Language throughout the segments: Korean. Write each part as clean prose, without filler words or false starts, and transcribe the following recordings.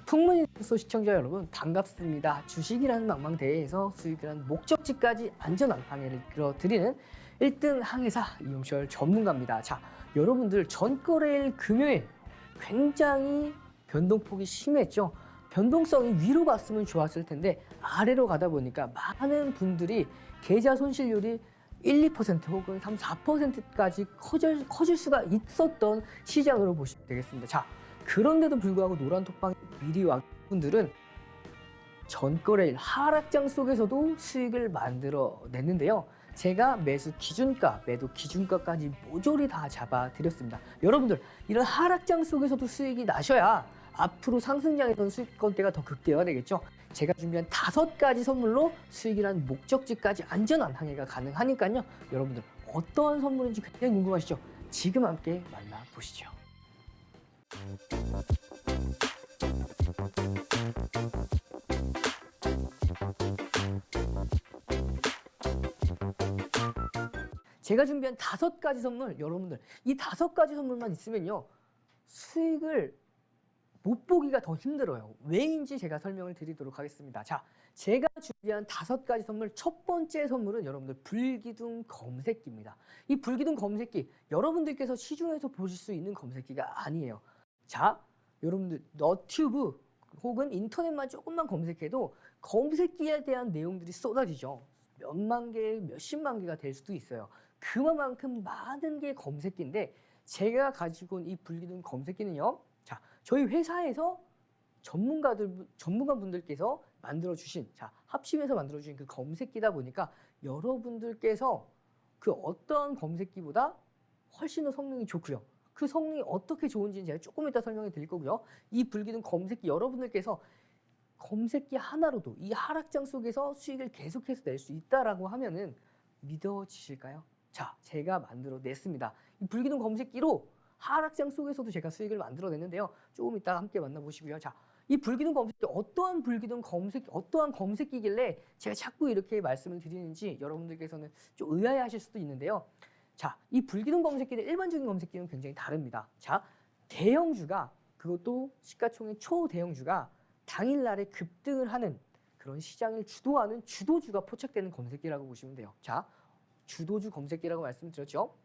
풍문이소 시청자 여러분 반갑습니다. 주식이라는 망망대해에서 수익이라는 목적지까지 안전한 항해를 이끌어드리는 1등 항해사 이용철 전문가입니다. 자, 여러분들 전거래일 금요일 굉장히 변동폭이 심했죠. 변동성이 위로 갔으면 좋았을 텐데 아래로 가다 보니까 많은 분들이 계좌 손실률이 1~2% 혹은 3~4%까지 커질 수가 있었던 시장으로 보시면 되겠습니다. 자, 그런데도 불구하고 노란 톡방에 미리 와 분들은 전거래일 하락장 속에서도 수익을 만들어냈는데요. 제가 매수 기준가, 매도 기준가까지 모조리 다 잡아드렸습니다. 여러분들 이런 하락장 속에서도 수익이 나셔야 앞으로 상승장에서는 수익권대가 더 극대화가 되겠죠. 제가 준비한 5가지 선물로 수익이라는 목적지까지 안전한 항해가 가능하니까요. 여러분들 어떠한 선물인지 굉장히 궁금하시죠? 지금 함께 만나보시죠. 제가 준비한 5가지 선물, 여러분들 이 5가지 선물만 있으면요 수익을 못 보기가 더 힘들어요. 왜인지 제가 설명을 드리도록 하겠습니다. 자, 제가 준비한 5가지 선물, 첫 번째 선물은 여러분들 불기둥 검색기입니다. 이 불기둥 검색기, 여러분들께서 시중에서 보실 수 있는 검색기가 아니에요. 자, 여러분들 너튜브 혹은 인터넷만 조금만 검색해도 검색기에 대한 내용들이 쏟아지죠. 몇만 개, 몇십만 개가 될 수도 있어요. 그만큼 많은 게 검색기인데 제가 가지고 온 이 불기둥 검색기는요. 자, 저희 회사에서 전문가분들께서 만들어주신, 자, 합심해서 만들어주신 그 검색기다 보니까 여러분들께서 그 어떠한 검색기보다 훨씬 더 성능이 좋고요. 그 성능이 어떻게 좋은지는 제가 조금 이따 설명해 드릴 거고요. 이 불기둥 검색기 여러분들께서 검색기 하나로도 이 하락장 속에서 수익을 계속해서 낼 수 있다라고 하면은 믿어지실까요? 자, 제가 만들어 냈습니다. 이 불기둥 검색기로 하락장 속에서도 제가 수익을 만들어냈는데요. 조금 이따 함께 만나보시고요. 자, 이 불기둥 검색기 어떠한 검색기길래 제가 자꾸 이렇게 말씀을 드리는지 여러분들께서는 좀 의아해하실 수도 있는데요. 자, 이 불기둥 검색기는 일반적인 검색기는 굉장히 다릅니다. 자, 대형주가, 그것도 시가총액 초대형주가 당일날에 급등을 하는 그런 시장을 주도하는 주도주가 포착되는 검색기라고 보시면 돼요. 자, 주도주 검색기라고 말씀드렸죠.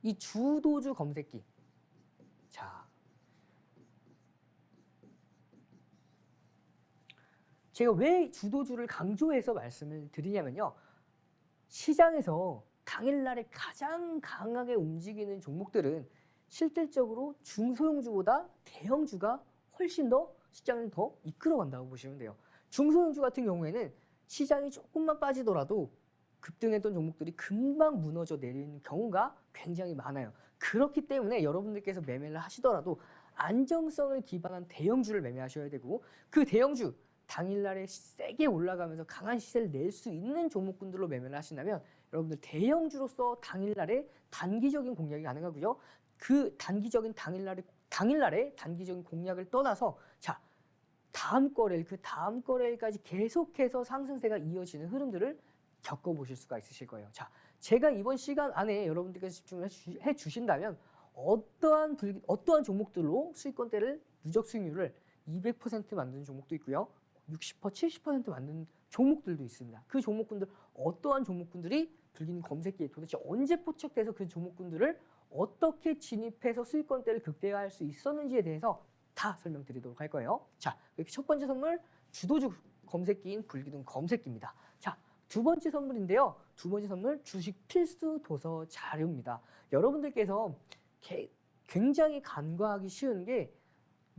이 주도주 검색기. 자, 제가 왜 주도주를 강조해서 말씀을 드리냐면요. 시장에서 당일날에 가장 강하게 움직이는 종목들은 실질적으로 중소형주보다 대형주가 훨씬 더 시장을 더 이끌어간다고 보시면 돼요. 중소형주 같은 경우에는 시장이 조금만 빠지더라도 급등했던 종목들이 금방 무너져 내리는 경우가 굉장히 많아요. 그렇기 때문에 여러분들께서 매매를 하시더라도 안정성을 기반한 대형주를 매매하셔야 되고, 그 대형주 당일날에 세게 올라가면서 강한 시세를 낼 수 있는 종목군들로 매매를 하신다면 여러분들 대형주로서 당일날에 단기적인 공략이 가능하고요. 그 단기적인 당일날에 단기적인 공략을 떠나서, 자, 다음 거래일까지 계속해서 상승세가 이어지는 흐름들을 겪어보실 수가 있으실 거예요. 자, 제가 이번 시간 안에 여러분들께서 집중을 해 주신다면 어떠한 종목들로 수익권대를 누적 수익률을 200% 만드는 종목도 있고요. 60%, 70% 만드는 종목들도 있습니다. 그 종목군들, 어떠한 종목군들이 불기둥 검색기에 도대체 언제 포착돼서 그 종목군들을 어떻게 진입해서 수익권대를 극대화할 수 있었는지에 대해서 다 설명드리도록 할 거예요. 자, 이렇게 첫 번째 선물 주도주 검색기인 불기둥 검색기입니다. 자, 두 번째 선물인데요. 두 번째 선물 주식 필수 도서 자료입니다. 여러분들께서 굉장히 간과하기 쉬운 게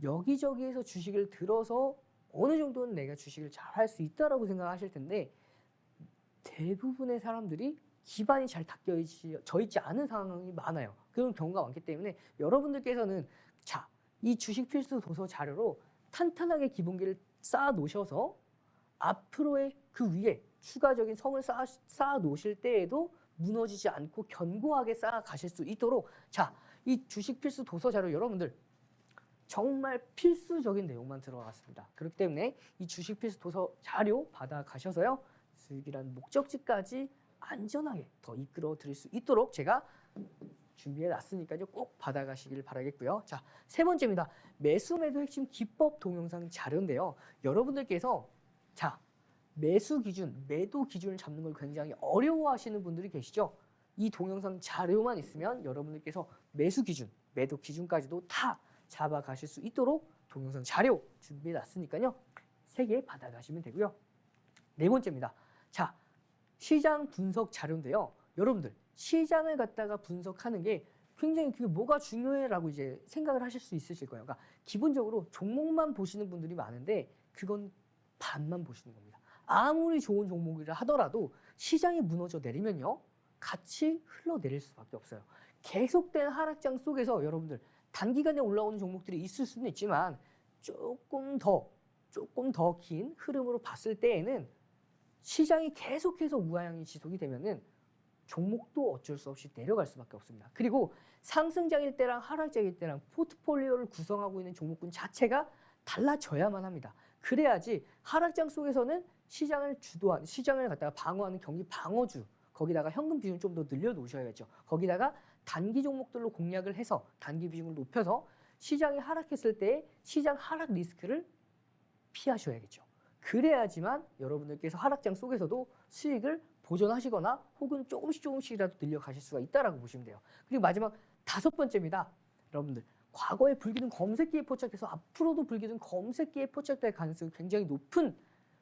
여기저기에서 주식을 들어서 어느 정도는 내가 주식을 잘 할 수 있다라고 생각하실 텐데 대부분의 사람들이 기반이 잘 닦여져 있지 않은 상황이 많아요. 그런 경우가 많기 때문에 여러분들께서는, 자, 이 주식 필수 도서 자료로 탄탄하게 기본기를 쌓아 놓으셔서 앞으로의 그 위에 추가적인 성을 쌓아 놓으실 때에도 무너지지 않고 견고하게 쌓아 가실 수 있도록, 자, 이 주식 필수 도서 자료 여러분들 정말 필수적인 내용만 들어갔습니다. 그렇기 때문에 이 주식 필수 도서 자료 받아 가셔서요. 수익이라는 목적지까지 안전하게 더 이끌어 드릴 수 있도록 제가 준비해 놨으니까요. 꼭 받아가시길 바라겠고요. 자, 세 번째입니다. 매수 매도 핵심 기법 동영상 자료인데요. 여러분들께서 자, 매수 기준, 매도 기준을 잡는 걸 굉장히 어려워하시는 분들이 계시죠. 이 동영상 자료만 있으면 여러분들께서 매수 기준, 매도 기준까지도 다 잡아가실 수 있도록 동영상 자료 준비해 놨으니까요. 3개 받아가시면 되고요. 네 번째입니다. 자, 시장 분석 자료인데요. 여러분들 시장을 갖다가 분석하는 게 굉장히 그게 뭐가 중요해라고 이제 생각을 하실 수 있으실 거예요. 그러니까 기본적으로 종목만 보시는 분들이 많은데 그건 반만 보시는 겁니다. 아무리 좋은 종목이라 하더라도 시장이 무너져 내리면요. 같이 흘러내릴 수밖에 없어요. 계속된 하락장 속에서 여러분들 단기간에 올라오는 종목들이 있을 수는 있지만 조금 더 긴 흐름으로 봤을 때에는 시장이 계속해서 우하향이 지속이 되면은 종목도 어쩔 수 없이 내려갈 수밖에 없습니다. 그리고 상승장일 때랑 하락장일 때랑 포트폴리오를 구성하고 있는 종목군 자체가 달라져야만 합니다. 그래야지 하락장 속에서는 시장을 갖다가 방어하는 경기 방어주, 거기다가 현금 비중 좀 더 늘려 놓으셔야겠죠. 거기다가 단기 종목들로 공략을 해서 단기 비중을 높여서 시장이 하락했을 때 시장 하락 리스크를 피하셔야겠죠. 그래야지만 여러분들께서 하락장 속에서도 수익을 보존하시거나 혹은 조금씩이라도 늘려가실 수가 있다라고 보시면 돼요. 그리고 마지막 5번째입니다. 여러분들 과거에 불기둥 검색기에 포착돼서 앞으로도 불기둥 검색기에 포착될 가능성이 굉장히 높은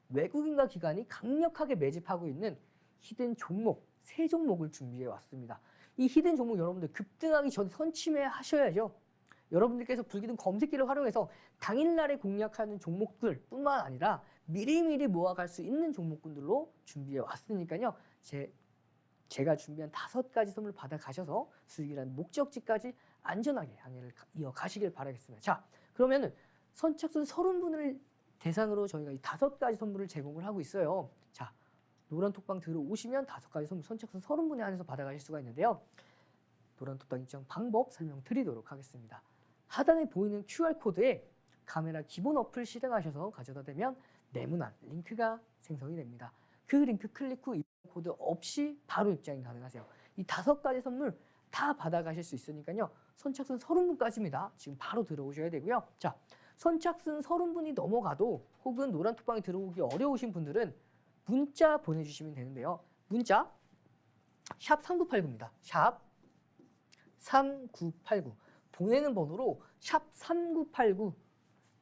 외국인과 기관이 강력하게 매집하고 있는 히든 종목 3종목을 준비해 왔습니다. 이 히든 종목 여러분들 급등하기 전에 선침해 하셔야죠. 여러분들께서 불기둥 검색기를 활용해서 당일날에 공략하는 종목들 뿐만 아니라 미리미리 모아갈 수 있는 종목군들로 준비해 왔으니까요. 제가 준비한 5가지 선물 받아가셔서 수익이라는 목적지까지 안전하게 항해를 이어가시길 바라겠습니다. 자, 그러면은 선착순 30분을 대상으로 저희가 이 5가지 선물을 제공을 하고 있어요. 자, 노란톡방 들어오시면 5가지 선물 선착순 30분에 한해서 받아가실 수가 있는데요. 노란톡방 입장 방법 설명드리도록 하겠습니다. 하단에 보이는 QR코드에 카메라 기본 어플 실행하셔서 가져다 대면 네모난 링크가 생성이 됩니다. 그 링크 클릭 후 입장 코드 없이 바로 입장이 가능하세요. 이 5가지 선물 다 받아가실 수 있으니까요. 선착순 30분까지입니다. 지금 바로 들어오셔야 되고요. 자, 선착순 30분이 넘어가도 혹은 노란톡방에 들어오기 어려우신 분들은 문자 보내주시면 되는데요. 문자 샵 3989입니다. 샵 3989 보내는 번호로 샵 3989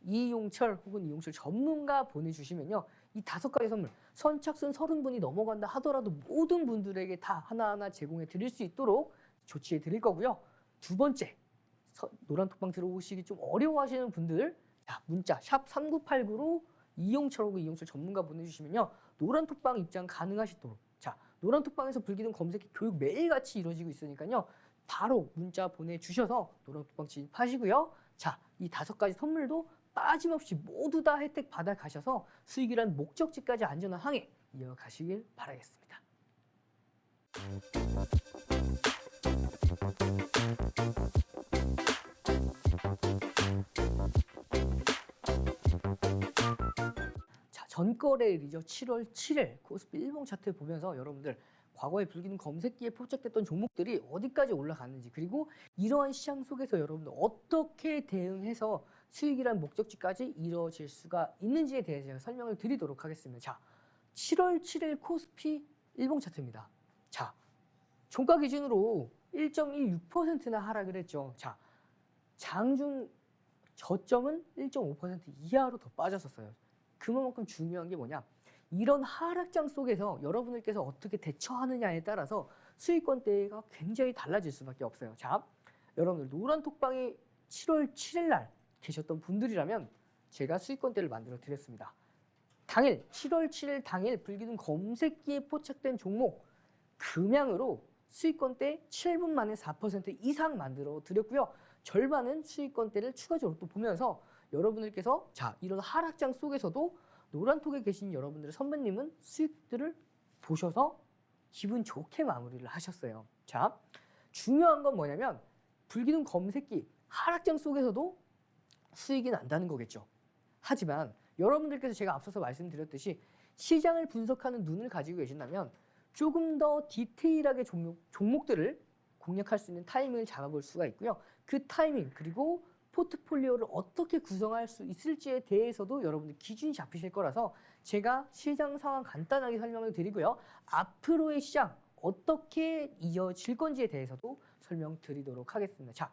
이용철 혹은 이용철 전문가 보내주시면요. 이 5가지 선물 선착순 30분이 넘어간다 하더라도 모든 분들에게 다 하나하나 제공해 드릴 수 있도록 조치해 드릴 거고요. 2번째 노란톡방 들어오시기 좀 어려워하시는 분들 자, 문자 샵 3989로 이용철 혹은 이용철 전문가 보내주시면요. 노란톡방 입장 가능하시도록 자, 노란톡방에서 불기둥 검색기 교육 매일같이 이루어지고 있으니까요. 바로 문자 보내주셔서 노란톡방 진입하시고요. 자, 이 5가지 선물도 빠짐없이 모두 다 혜택 받아가셔서 수익이란 목적지까지 안전한 항해 이어가시길 바라겠습니다. 자, 전거래일이죠. 7월 7일 코스피 일봉 차트 보면서 여러분들 과거에 불기둥 검색기에 포착됐던 종목들이 어디까지 올라갔는지 그리고 이러한 시장 속에서 여러분들 어떻게 대응해서 수익이란 목적지까지 이루어질 수가 있는지에 대해서 제가 설명을 드리도록 하겠습니다. 자, 7월 7일 코스피 일봉 차트입니다. 자, 종가 기준으로 1.16%나 하락을 했죠. 자, 장중 저점은 1.5% 이하로 더 빠졌었어요. 그만큼 중요한 게 뭐냐? 이런 하락장 속에서 여러분들께서 어떻게 대처하느냐에 따라서 수익권대가 굉장히 달라질 수밖에 없어요. 자, 여러분들 노란톡방에 7월 7일 날 계셨던 분들이라면 제가 수익권대를 만들어 드렸습니다. 당일 7월 7일 당일 불기둥 검색기에 포착된 종목 금양으로 수익권대 7분 만에 4% 이상 만들어 드렸고요. 절반은 수익권대를 추가적으로 또 보면서 여러분들께서 자, 이런 하락장 속에서도 노란톡에 계신 여러분들의 선배님은 수익들을 보셔서 기분 좋게 마무리를 하셨어요. 자, 중요한 건 뭐냐면 불기둥 검색기 하락장 속에서도 수익이 난다는 거겠죠. 하지만 여러분들께서 제가 앞서서 말씀드렸듯이 시장을 분석하는 눈을 가지고 계신다면 조금 더 디테일하게 종목들을 공략할 수 있는 타이밍을 잡아볼 수가 있고요. 그 타이밍 그리고 포트폴리오를 어떻게 구성할 수 있을지에 대해서도 여러분들 기준이 잡히실 거라서 제가 시장 상황 간단하게 설명을 드리고요. 앞으로의 시장 어떻게 이어질 건지에 대해서도 설명드리도록 하겠습니다. 자,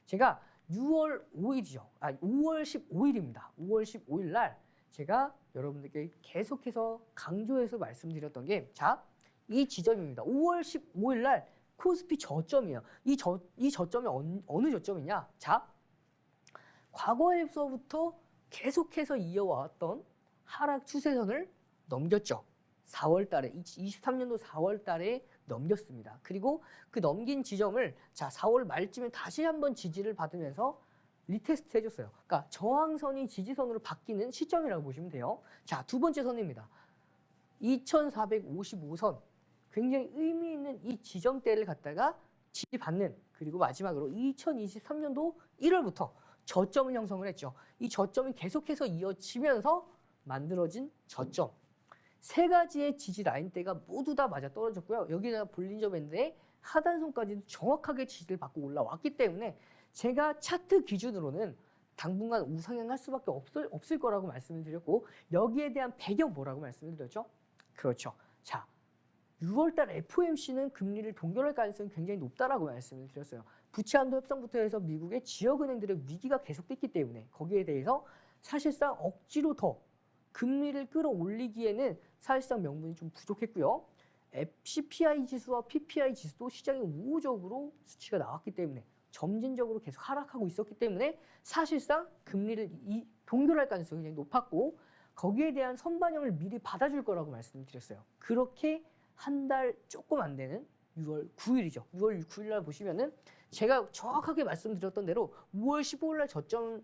제가 6월 5일이죠. 5월 15일입니다. 5월 15일 날 제가 여러분들께 계속해서 강조해서 말씀드렸던 게 자, 이 지점입니다. 5월 15일 날 코스피 저점이에요. 이 저점이 어느 저점이냐? 자, 과거에서부터 계속해서 이어왔던 하락 추세선을 넘겼죠. 4월 달에 23년도 4월 달에 넘겼습니다. 그리고 그 넘긴 지점을 자 4월 말쯤에 다시 한번 지지를 받으면서 리테스트 해줬어요. 그러니까 저항선이 지지선으로 바뀌는 시점이라고 보시면 돼요. 자, 두 번째 선입니다. 2455선 굉장히 의미 있는 이 지점대를 갖다가 지지받는 그리고 마지막으로 2023년도 1월부터 저점을 형성을 했죠. 이 저점이 계속해서 이어지면서 만들어진 저점. 세 가지의 지지 라인대가 모두 다 맞아 떨어졌고요. 여기다가 볼린저 밴드의 하단선까지도 정확하게 지지를 받고 올라왔기 때문에 제가 차트 기준으로는 당분간 우상향할 수밖에 없을 거라고 말씀을 드렸고 여기에 대한 배경 뭐라고 말씀을 드렸죠? 그렇죠. 자, 6월달 FOMC는 금리를 동결할 가능성이 굉장히 높다라고 말씀을 드렸어요. 부채한도 협상부터 해서 미국의 지역은행들의 위기가 계속됐기 때문에 거기에 대해서 사실상 억지로 더 금리를 끌어올리기에는 사실상 명분이 좀 부족했고요. CPI 지수와 PPI 지수도 시장이 우호적으로 수치가 나왔기 때문에 점진적으로 계속 하락하고 있었기 때문에 사실상 금리를 동결할 가능성이 굉장히 높았고 거기에 대한 선반영을 미리 받아줄 거라고 말씀드렸어요. 그렇게 한 달 조금 안 되는 6월 9일이죠. 6월 9일 날 보시면은 제가 정확하게 말씀드렸던 대로 5월 15일 날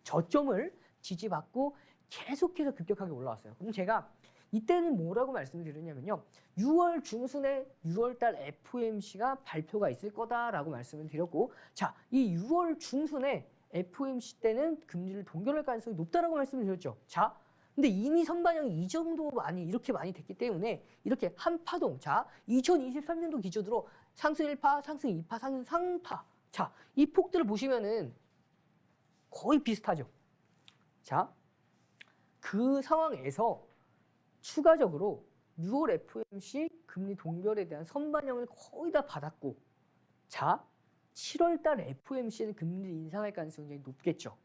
저점을 지지받고 계속해서 급격하게 올라왔어요. 그럼 제가 이때는 뭐라고 말씀드렸냐면요. 6월 중순에 6월달 FOMC가 발표가 있을 거다라고 말씀을 드렸고 자, 이 6월 중순에 FOMC 때는 금리를 동결할 가능성이 높다라고 말씀을 드렸죠. 자, 근데 이미 선반영이 이 정도 이렇게 많이 됐기 때문에 이렇게 한 파동, 자, 2023년도 기준으로 상승 1파, 상승 2파, 상승 3파. 자, 이 폭들을 보시면은 거의 비슷하죠. 자, 그 상황에서 추가적으로 6월 FOMC 금리 동결에 대한 선반영을 거의 다 받았고 자, 7월 달 FOMC는 금리를 인상할 가능성이 굉장히 높겠죠.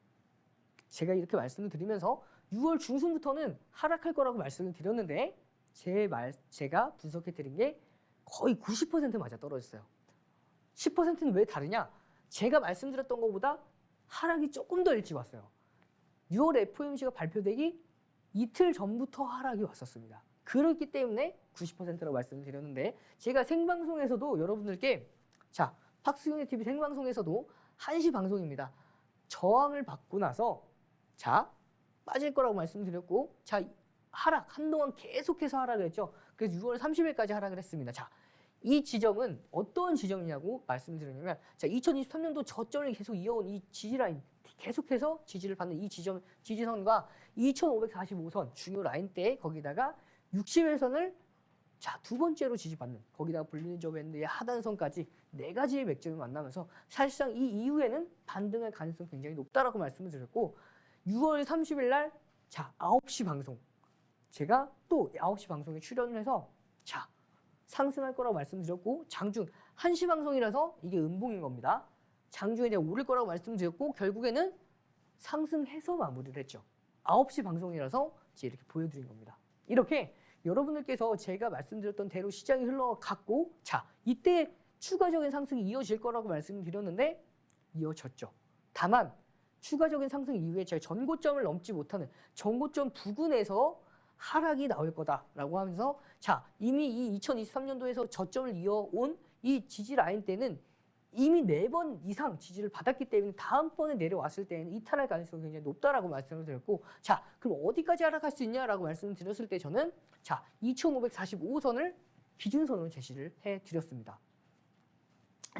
제가 이렇게 말씀을 드리면서 6월 중순부터는 하락할 거라고 말씀을 드렸는데 제가 분석해 드린 게 거의 90% 맞아 떨어졌어요. 10%는 왜 다르냐? 제가 말씀드렸던 것보다 하락이 조금 더 일찍 왔어요. 6월 FOMC가 발표되기 이틀 전부터 하락이 왔었습니다. 그렇기 때문에 90%라고 말씀을 드렸는데 제가 생방송에서도 여러분들께 자, 팍스윤의 TV 생방송에서도 1시 방송입니다. 저항을 받고 나서 자, 빠질 거라고 말씀드렸고 자, 하락 한동안 계속해서 하락을 했죠. 그래서 6월 30일까지 하락을 했습니다. 자, 이 지점은 어떤 지점이냐고 말씀드리냐면 자, 2023년도 저점을 계속 이어온 이 지지라인 계속해서 지지를 받는 이 지지선과 2545선 중요 라인대 거기다가 60일선을 자, 두 번째로 지지받는 거기다가 볼린저 밴드의 하단선까지 네 가지의 맥점이 만나면서 사실상 이 이후에는 반등할 가능성이 굉장히 높다라고 말씀을 드렸고 6월 30일 날 자, 9시 방송 제가 또 9시 방송에 출연을 해서 자, 상승할 거라고 말씀드렸고 장중 1시 방송이라서 이게 음봉인 겁니다. 장중에 대해 오를 거라고 말씀드렸고 결국에는 상승해서 마무리를 했죠. 9시 방송이라서 이제 이렇게 보여드린 겁니다. 이렇게 여러분들께서 제가 말씀드렸던 대로 시장이 흘러갔고 자, 이때 추가적인 상승이 이어질 거라고 말씀드렸는데 이어졌죠. 다만 추가적인 상승 이후에 제가 전고점을 넘지 못하는 전고점 부근에서 하락이 나올 거다라고 하면서 자, 이미 이 2023년도에서 저점을 이어온 이 지지 라인 때는 이미 4번 이상 지지를 받았기 때문에 다음번에 내려왔을 때는 이탈할 가능성이 굉장히 높다라고 말씀을 드렸고 자, 그럼 어디까지 하락할 수 있냐라고 말씀을 드렸을 때 저는 자, 2545선을 기준선으로 제시를 해드렸습니다.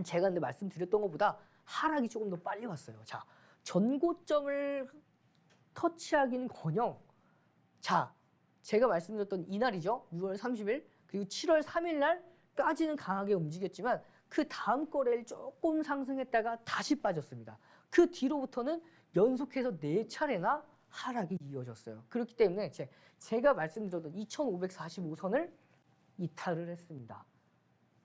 제가 근데 말씀드렸던 것보다 하락이 조금 더 빨리 왔어요. 자, 전고점을 터치하기는커녕 자, 제가 말씀드렸던 이날이죠. 6월 30일 그리고 7월 3일 날까지는 강하게 움직였지만 그 다음 거래일 조금 상승했다가 다시 빠졌습니다. 그 뒤로부터는 연속해서 4차례나 하락이 이어졌어요. 그렇기 때문에 제가 말씀드렸던 2545선을 이탈을 했습니다.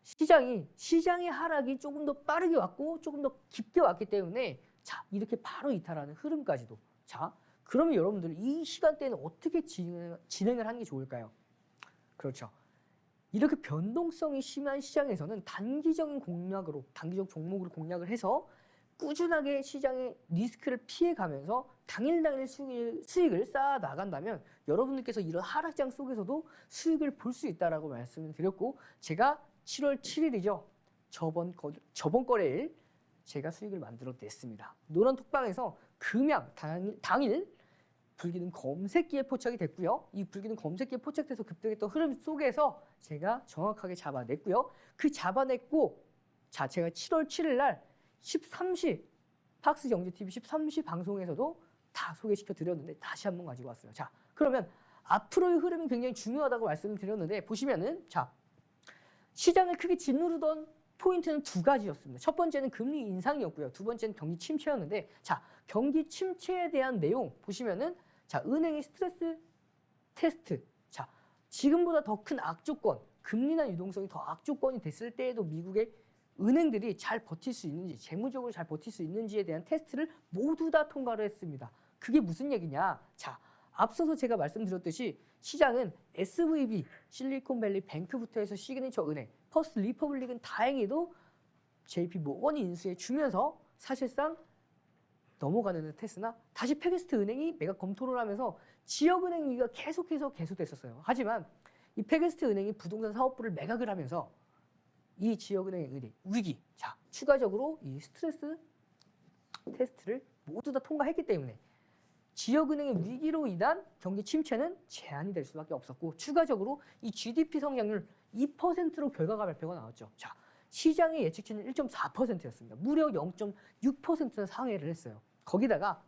시장의 하락이 조금 더 빠르게 왔고 조금 더 깊게 왔기 때문에 자, 이렇게 바로 이탈하는 흐름까지도. 자, 그러면 여러분들 이 시간대에는 어떻게 진행을 하는 게 좋을까요? 그렇죠. 이렇게 변동성이 심한 시장에서는 단기적인 종목으로 공략을 해서 꾸준하게 시장의 리스크를 피해가면서 당일 수익을 쌓아 나간다면 여러분들께서 이런 하락장 속에서도 수익을 볼 수 있다라고 말씀을 드렸고, 제가 7월 7일이죠. 저번 거래일 제가 수익을 만들어 냈습니다. 노란 톡방에서 금양 당일 불기둥 검색기에 포착이 됐고요. 이 불기둥 검색기에 포착돼서 급등했던 흐름 속에서 제가 정확하게 잡아냈고요. 그 잡아냈고, 자, 제가 7월 7일 날 13시 팍스경제TV 13시 방송에서도 다 소개시켜 드렸는데 다시 한번 가지고 왔어요. 자, 그러면 앞으로의 흐름이 굉장히 중요하다고 말씀을 드렸는데 보시면은, 자, 시장을 크게 짓누르던 포인트는 두 가지였습니다. 첫 번째는 금리 인상이었고요. 두 번째는 경기 침체였는데, 자, 경기 침체에 대한 내용 보시면은, 자, 은행의 스트레스 테스트. 자, 지금보다 더 큰 악조건, 금리나 유동성이 더 악조건이 됐을 때에도 미국의 은행들이 잘 버틸 수 있는지, 재무적으로 잘 버틸 수 있는지에 대한 테스트를 모두 다 통과를 했습니다. 그게 무슨 얘기냐? 자, 앞서서 제가 말씀드렸듯이 시장은 SVB, 실리콘밸리 뱅크부터 해서 시그니처 은행, 퍼스트 리퍼블릭은 다행히도 JP 모건이 인수해 주면서 사실상 넘어가는 테스나 다시 페게스트 은행이 매각 검토를 하면서 지역은행 위기가 계속됐었어요. 하지만 이 페게스트 은행이 부동산 사업부를 매각을 하면서 이 지역은행의 위기, 자, 추가적으로 이 스트레스 테스트를 모두 다 통과했기 때문에 지역은행의 위기로 인한 경기 침체는 제한이 될 수밖에 없었고, 추가적으로 이 GDP 성장률 2%로 결과가 발표가 나왔죠. 자, 시장의 예측치는 1.4%였습니다. 무려 0.6%나 상회를 했어요. 거기다가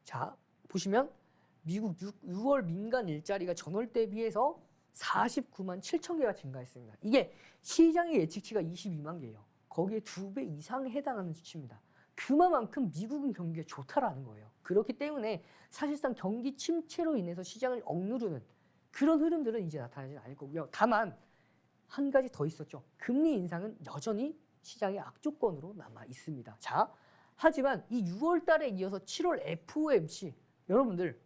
자 보시면 미국 6월 민간 일자리가 전월 대비해서 49만 7천 개가 증가했습니다. 이게 시장의 예측치가 22만 개예요. 거기에 2배 이상에 해당하는 수치입니다. 그만큼 미국은 경기가 좋다라는 거예요. 그렇기 때문에 사실상 경기 침체로 인해서 시장을 억누르는 그런 흐름들은 이제 나타나지 않을 거고요. 다만 한 가지 더 있었죠. 금리 인상은 여전히 시장의 악조건으로 남아 있습니다. 자, 하지만 이 6월 달에 이어서 7월 FOMC, 여러분들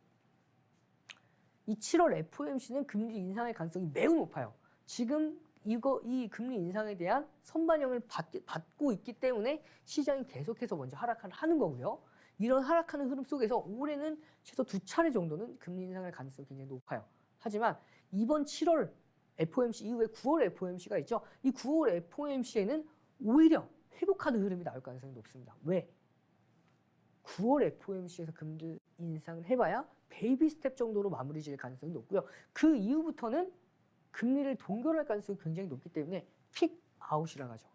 이 7월 FOMC는 금리 인상의 가능성이 매우 높아요. 지금 이 금리 인상에 대한 선반영을 받고 있기 때문에 시장이 계속해서 먼저 하락을 하는 거고요. 이런 하락하는 흐름 속에서 올해는 최소 2차례 정도는 금리 인상의 가능성이 굉장히 높아요. 하지만 이번 7월 FOMC 이후에 9월 FOMC가 있죠. 이 9월 FOMC에는 오히려 회복하는 흐름이 나올 가능성이 높습니다. 왜? 9월 FOMC에서 금리 인상을 해봐야 베이비 스텝 정도로 마무리 지을 가능성이 높고요. 그 이후부터는 금리를 동결할 가능성이 굉장히 높기 때문에 픽 아웃이라고 하죠.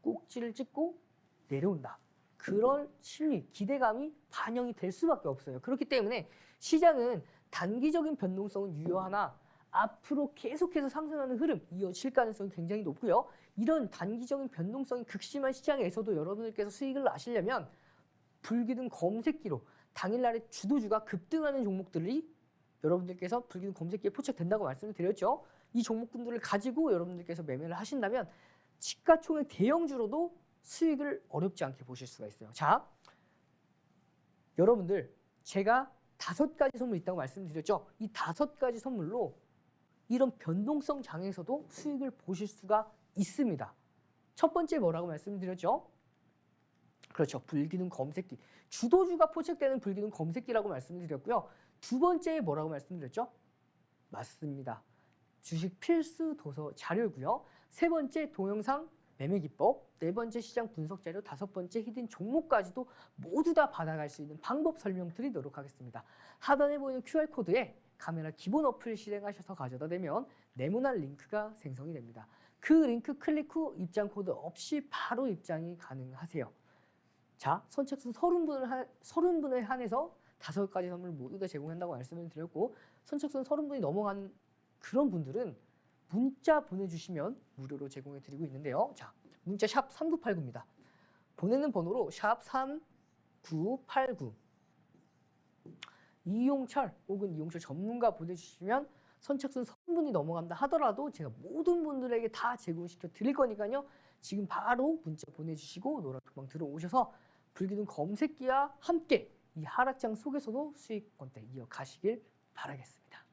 꼭지를 찍고 내려온다. 그런 심리, 기대감이 반영이 될 수밖에 없어요. 그렇기 때문에 시장은 단기적인 변동성은 유효하나 앞으로 계속해서 상승하는 흐름 이어질 가능성이 굉장히 높고요. 이런 단기적인 변동성이 극심한 시장에서도 여러분들께서 수익을 나시려면 불기둥 검색기로 당일날에 주도주가 급등하는 종목들이 여러분들께서 불기둥 검색기에 포착된다고 말씀을 드렸죠. 이 종목군들을 가지고 여러분들께서 매매를 하신다면 시가총액 대형주로도 수익을 어렵지 않게 보실 수가 있어요. 자, 여러분들 제가 5가지 선물 있다고 말씀드렸죠. 이 5가지 선물로 이런 변동성 장에서도 수익을 보실 수가 있습니다. 첫 번째 뭐라고 말씀드렸죠? 그렇죠. 불기둥 검색기. 주도주가 포착되는 불기둥 검색기라고 말씀드렸고요. 두 번째 뭐라고 말씀드렸죠? 맞습니다. 주식 필수 도서 자료고요. 세 번째 동영상 매매 기법, 네 번째 시장 분석 자료, 다섯 번째 히든 종목까지도 모두 다 받아갈 수 있는 방법 설명 드리도록 하겠습니다. 하단에 보이는 QR코드에 카메라 기본 어플 실행하셔서 가져다 대면 네모난 링크가 생성이 됩니다. 그 링크 클릭 후 입장 코드 없이 바로 입장이 가능하세요. 자, 선착순 30분을 한해서 5가지 선물 모두 다 제공한다고 말씀을 드렸고, 선착순 30분이 넘어간 그런 분들은 문자 보내주시면 무료로 제공해 드리고 있는데요. 자, 문자 샵 3989입니다. 보내는 번호로 샵 3989 이용철 혹은 이용철 전문가 보내주시면 선착순 30분이 넘어간다 하더라도 제가 모든 분들에게 다 제공시켜 드릴 거니까요. 지금 바로 문자 보내주시고 노란톡방 들어오셔서 불기둥 검색기와 함께 이 하락장 속에서도 수익권대 이어가시길 바라겠습니다.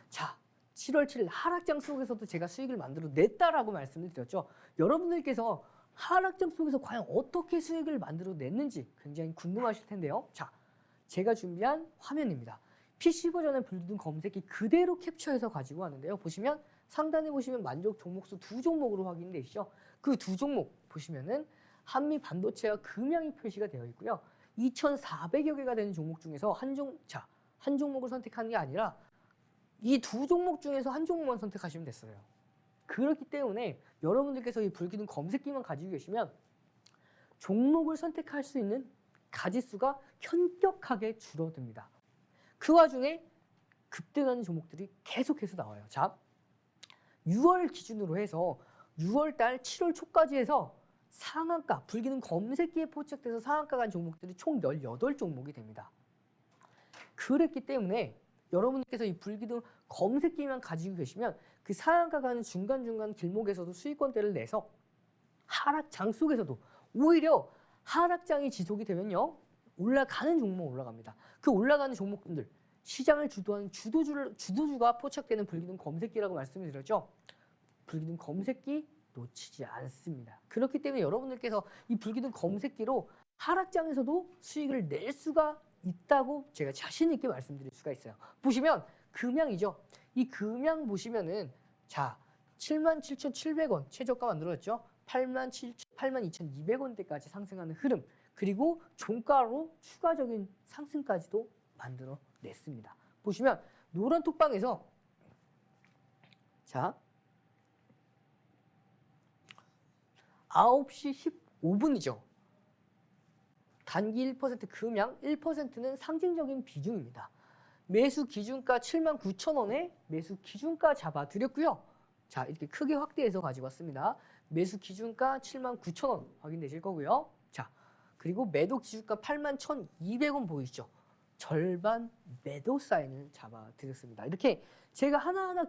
자, 7월 7일 하락장 속에서도 제가 수익을 만들어 냈다라고 말씀을 드렸죠. 여러분들께서 하락장 속에서 과연 어떻게 수익을 만들어 냈는지 굉장히 궁금하실 텐데요. 자, 제가 준비한 화면입니다. PC 버전의 불기둥 검색기 그대로 캡처해서 가지고 왔는데요. 보시면 상단에 보시면 만족 종목수 두 종목으로 확인되시죠. 그 두 종목 보시면은 한미 반도체와 금양이 표시가 되어 있고요. 2,400여 개가 되는 종목 중에서 한 종목을 선택하는 게 아니라 이 두 종목 중에서 한 종목만 선택하시면 됐어요. 그렇기 때문에 여러분들께서 이 불기둥 검색기만 가지고 계시면 종목을 선택할 수 있는 가지수가 현격하게 줄어듭니다. 그 와중에 급등하는 종목들이 계속해서 나와요. 자, 6월 기준으로 해서 6월 달 7월 초까지 해서 상한가, 불기둥 검색기에 포착돼서 상한가 간 종목들이 총 18종목이 됩니다. 그랬기 때문에 여러분께서 이 불기둥 검색기만 가지고 계시면 그 상한가 가는 중간중간 길목에서도 수익권대를 내서 하락장 속에서도 오히려 하락장이 지속이 되면요. 올라가는 종목 올라갑니다. 그 올라가는 종목들 시장을 주도하는 주도주가 포착되는 불기둥 검색기라고 말씀을 드렸죠. 불기둥 검색기 놓치지 않습니다. 그렇기 때문에 여러분들께서 이 불기둥 검색기로 하락장에서도 수익을 낼 수가 있다고 제가 자신 있게 말씀드릴 수가 있어요. 보시면 금양이죠. 이 금양 보시면은 자 77,700원 최저가 만들어졌죠. 82,200원대까지 상승하는 흐름 그리고 종가로 추가적인 상승까지도 만들어냈습니다. 보시면 노란 톡방에서 자 9시 15분이죠. 단기 1% 금양 1%는 상징적인 비중입니다. 매수 기준가 79,000원에 매수 기준가 잡아드렸고요. 자 이렇게 크게 확대해서 가지고 왔습니다. 매수 기준가 79,000원 확인되실 거고요. 자 그리고 매도 기준가 81,200원 보이시죠? 절반 매도 사인을 잡아드렸습니다. 이렇게 제가 하나하나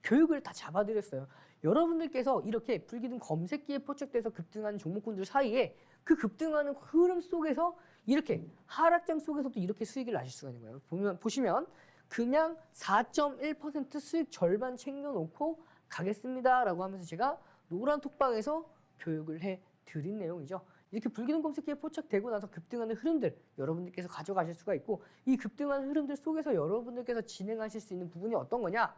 교육을 다 잡아드렸어요. 여러분들께서 이렇게 불기둥 검색기에 포착돼서 급등하는 종목군들 사이에 그 급등하는 흐름 속에서 이렇게 하락장 속에서도 이렇게 수익을 나실 수가 있는 거예요. 보시면 그냥 4.1% 수익 절반 챙겨놓고 가겠습니다라고 하면서 제가 노란 톡방에서 교육을 해드린 내용이죠. 이렇게 불기둥 검색기에 포착되고 나서 급등하는 흐름들 여러분들께서 가져가실 수가 있고 이 급등하는 흐름들 속에서 여러분들께서 진행하실 수 있는 부분이 어떤 거냐?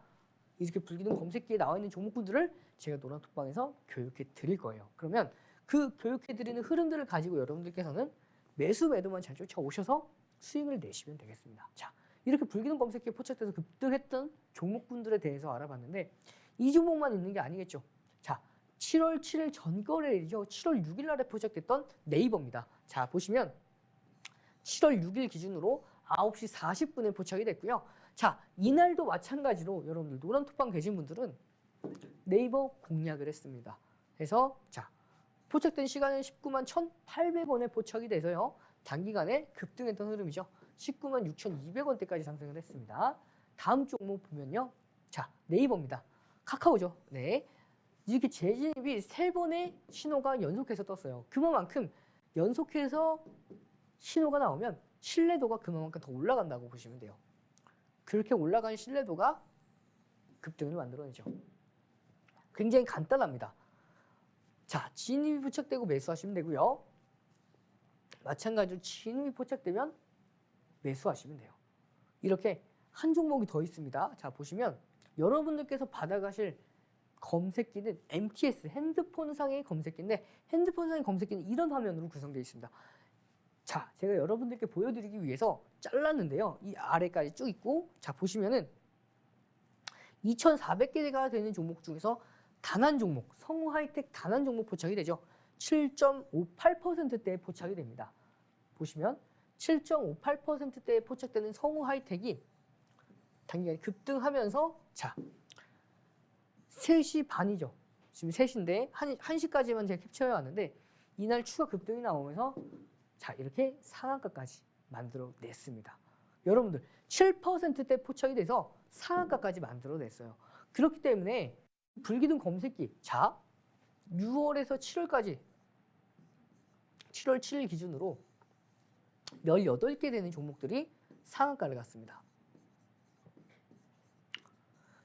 이렇게 불기둥 검색기에 나와 있는 종목군들을 제가 노란 톡방에서 교육해 드릴 거예요. 그러면 그 교육해 드리는 흐름들을 가지고 여러분들께서는 매수 매도만 잘 쫓아오셔서 수익을 내시면 되겠습니다. 자, 이렇게 불기둥 검색기에 포착돼서 급등했던 종목군들에 대해서 알아봤는데 이 종목만 있는 게 아니겠죠. 자, 7월 7일 전거래일이죠. 7월 6일 날에 포착됐던 네이버입니다. 자, 보시면 7월 6일 기준으로 9시 40분에 포착이 됐고요. 자, 이날도 마찬가지로 여러분들 노란 톡방 계신 분들은 네이버 공략을 했습니다. 그래서 자, 포착된 시간은 19만 1,800원에 포착이 돼서요. 단기간에 급등했던 흐름이죠. 19만 6,200원대까지 상승을 했습니다. 다음 종목 보면요. 자, 네이버입니다. 카카오죠. 네. 이렇게 재진입이 3번의 신호가 연속해서 떴어요. 그만큼 연속해서 신호가 나오면 신뢰도가 그만큼 더 올라간다고 보시면 돼요. 그렇게 올라간 신뢰도가 급등을 만들어내죠. 굉장히 간단합니다. 자, 진입이 포착되고 매수하시면 되고요. 마찬가지로 진입이 포착되면 매수하시면 돼요. 이렇게 한 종목이 더 있습니다. 자, 보시면 여러분들께서 받아가실 검색기는 MTS 핸드폰상의 검색기인데 핸드폰상의 검색기는 이런 화면으로 구성되어 있습니다. 자, 제가 여러분들께 보여드리기 위해서 잘랐는데요. 이 아래까지 쭉 있고 자 보시면은 2,400개가 되는 종목 중에서 단 한 종목, 성우 하이텍 단 한 종목 포착이 되죠. 7.58%대에 포착이 됩니다. 보시면 7.58%대에 포착되는 성우 하이텍이 단기간에 급등하면서 자 3시 반이죠. 지금 3시인데 1시까지만 제가 캡처해 왔는데 이날 추가 급등이 나오면서 자 이렇게 상한가까지 만들어냈습니다. 여러분들 7%대 포착이 돼서 상한가까지 만들어냈어요. 그렇기 때문에 불기둥 검색기 자 6월에서 7월까지 7월 7일 기준으로 18개 되는 종목들이 상한가를 갔습니다.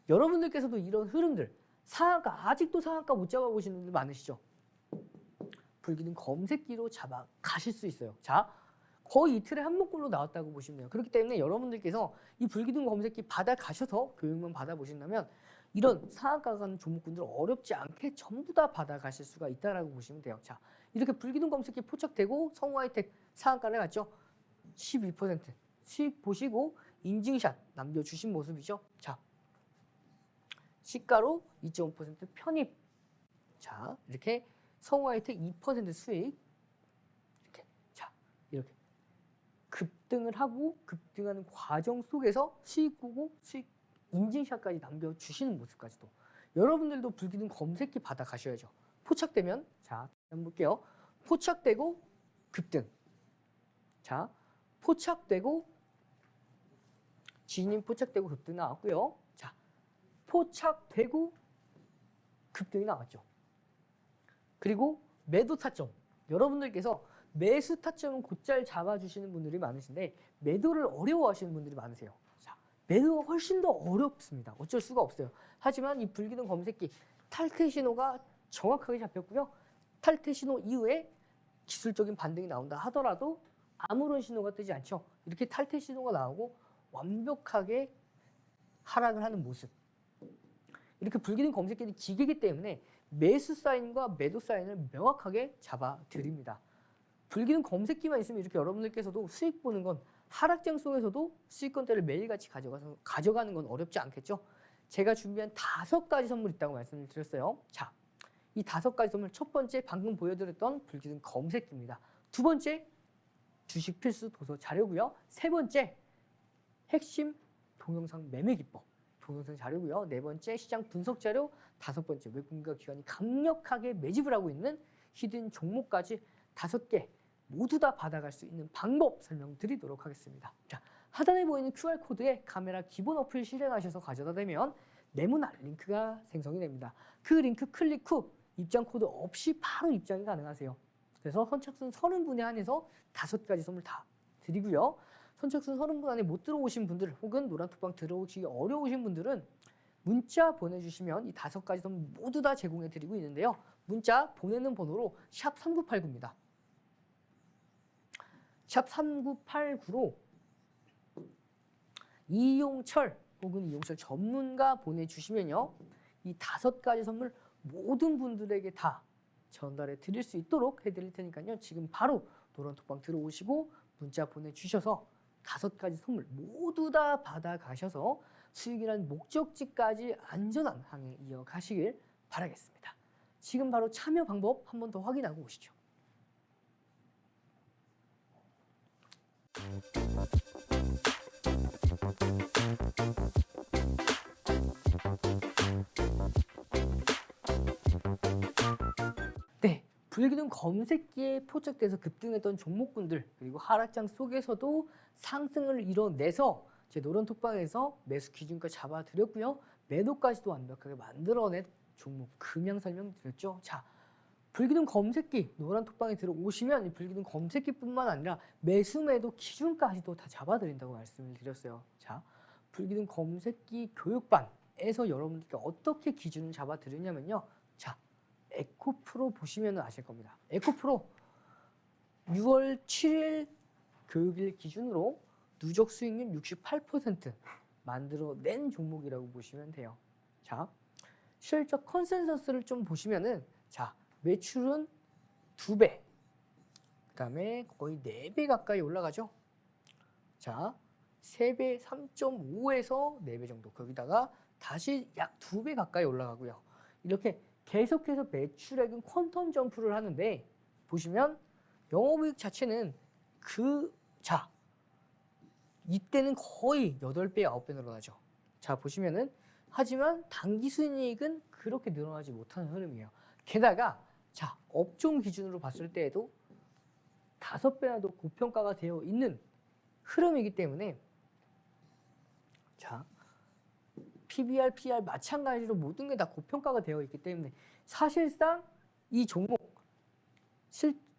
여러분들께서도 이런 흐름들 상한가 아직도 상한가 못 잡아보시는 분들 많으시죠? 불기둥 검색기로 잡아 가실 수 있어요. 자 거의 이틀에 한 번꼴로 나왔다고 보시면 돼요. 그렇기 때문에 여러분들께서 이 불기둥 검색기 받아 가셔서 교육만 받아보신다면 이런 상한가 가는 종목군들 어렵지 않게 전부 다 받아 가실 수가 있다라고 보시면 돼요. 자 이렇게 불기둥 검색기 포착되고 성우하이텍 상한가를 갔죠. 12% 수익 보시고 인증샷 남겨주신 모습이죠. 자 시가로 2.5% 편입. 자 이렇게 성우하이텍 2% 수익. 이렇게 자 이렇게 급등을 하고 급등하는 과정 속에서 수익 보고 수익 인증샷까지 남겨주시는 모습까지도 여러분들도 불기둥 검색기 받아 가셔야죠. 포착되면 자 한번 볼게요. 포착되고 급등. 자 포착되고 지님 포착되고 급등 나왔고요. 자 포착되고 급등이 나왔죠. 그리고 매도 타점. 여러분들께서 매수 타점은 곧잘 잡아주시는 분들이 많으신데 매도를 어려워하시는 분들이 많으세요. 자, 매도가 훨씬 더 어렵습니다. 어쩔 수가 없어요. 하지만 이 불기둥 검색기 탈퇴 신호가 정확하게 잡혔고요. 탈퇴 신호 이후에 기술적인 반등이 나온다 하더라도 아무런 신호가 뜨지 않죠. 이렇게 탈퇴 신호가 나오고 완벽하게 하락을 하는 모습. 이렇게 불기둥 검색기는 기계이기 때문에 매수 사인과 매도 사인을 명확하게 잡아드립니다. 불기둥 검색기만 있으면 이렇게 여러분들께서도 수익 보는 건 하락장 속에서도 수익권대를 매일같이 가져가는 건 어렵지 않겠죠? 제가 준비한 5가지 선물 있다고 말씀을 드렸어요. 자, 이 5가지 선물 첫 번째 방금 보여드렸던 불기둥 검색기입니다. 두 번째 주식 필수 도서 자료고요. 세 번째 핵심 동영상 매매 기법 동영상 자료고요. 네 번째 시장 분석 자료, 다섯 번째 외국인과 기관이 강력하게 매집을 하고 있는 히든 종목까지 5개 모두 다 받아갈 수 있는 방법 설명드리도록 하겠습니다. 자, 하단에 보이는 QR코드에 카메라 기본 어플 실행하셔서 가져다 대면 네모난 링크가 생성이 됩니다. 그 링크 클릭 후 입장 코드 없이 바로 입장이 가능하세요. 그래서 선착순 30분에 한해서 5가지 선물 다 드리고요. 선착순 30분 안에 못 들어오신 분들 혹은 노란톡방 들어오시기 어려우신 분들은 문자 보내주시면 이 5가지 선물 모두 다 제공해 드리고 있는데요. 문자 보내는 번호로 샵 3989입니다. 샵 3989로 이용철 혹은 이용철 전문가 보내주시면요. 이 5가지 선물 모든 분들에게 다 전달해 드릴 수 있도록 해드릴 테니까요. 지금 바로 노란톡방 들어오시고 문자 보내주셔서 5가지 선물 모두 다 받아가셔서 수익이란 목적지까지 안전한 항해 이어가시길 바라겠습니다. 지금 바로 참여 방법 한 번 더 확인하고 오시죠. 네, 불기둥 검색기에 포착돼서 급등했던 종목군들 그리고 하락장 속에서도 상승을 이뤄내서 제 노란톡방에서 매수 기준까지 잡아드렸고요. 매도까지도 완벽하게 만들어낸 종목 금양 설명드렸죠. 자, 불기둥 검색기 노란톡방에 들어오시면 이 불기둥 검색기뿐만 아니라 매수 매도 기준까지도 다 잡아드린다고 말씀을 드렸어요. 자, 불기둥 검색기 교육반에서 여러분들께 어떻게 기준을 잡아드리냐면요. 자, 에코프로 보시면 아실 겁니다. 에코프로 6월 7일 교육일 기준으로 누적 수익률 68% 만들어낸 종목이라고 보시면 돼요. 자, 실적 컨센서스를 좀 보시면은 자, 매출은 2배, 그 다음에 거의 4배 가까이 올라가죠. 자, 3배, 3.5에서 4배 정도. 거기다가 다시 약 2배 가까이 올라가고요. 이렇게 계속해서 매출액은 퀀텀 점프를 하는데 보시면 영업이익 자체는 이때는 거의 8배, 9배 늘어나죠. 자, 보시면은 하지만 당기순이익은 그렇게 늘어나지 못하는 흐름이에요. 게다가 자, 업종 기준으로 봤을 때에도 5배나 더 고평가가 되어 있는 흐름이기 때문에 자, PBR, PR 마찬가지로 모든 게 다 고평가가 되어 있기 때문에 사실상 이 종목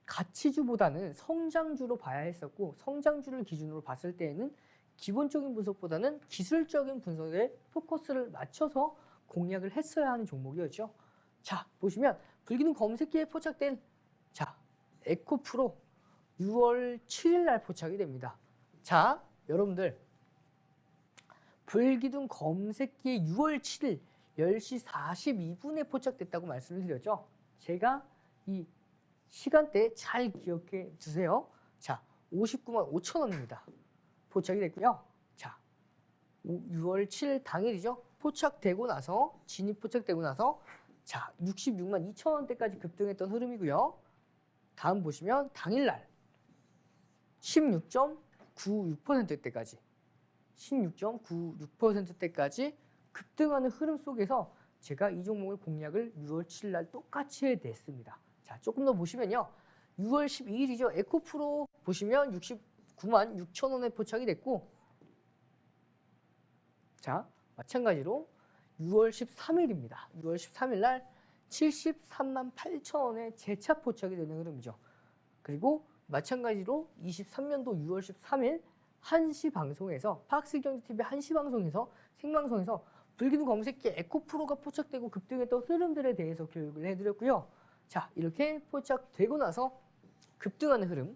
가치주보다는 성장주로 봐야 했었고 성장주를 기준으로 봤을 때에는 기본적인 분석보다는 기술적인 분석에 포커스를 맞춰서 공략을 했어야 하는 종목이었죠. 자, 보시면 불기둥 검색기에 포착된 자, 에코프로 6월 7일 날 포착이 됩니다. 자, 여러분들 불기둥 검색기에 6월 7일 10시 42분에 포착됐다고 말씀을 드렸죠. 제가 이 시간대 잘 기억해 주세요. 자, 59만 5천 원입니다. 포착이 됐고요. 자, 6월 7일 당일이죠. 포착되고 나서 진입 포착되고 나서 자, 66만 2천 원대까지 급등했던 흐름이고요. 다음 보시면 당일날 16.96%대까지 16.96%대까지 급등하는 흐름 속에서 제가 이 종목을 공략을 6월 7일 날 똑같이 해냈습니다. 자, 조금 더 보시면요. 6월 12일이죠. 에코프로 보시면 69만 6천 원에 포착이 됐고 자, 마찬가지로 6월 13일입니다. 6월 13일 날 73만 8천 원에 재차 포착이 되는 흐름이죠. 그리고 마찬가지로 23년도 6월 13일 1시 방송에서 팍스경제TV 1시 방송에서 생방송에서 불기둥 검색기 에코프로가 포착되고 급등했던 흐름들에 대해서 교육을 해드렸고요. 자, 이렇게 포착되고 나서 급등하는 흐름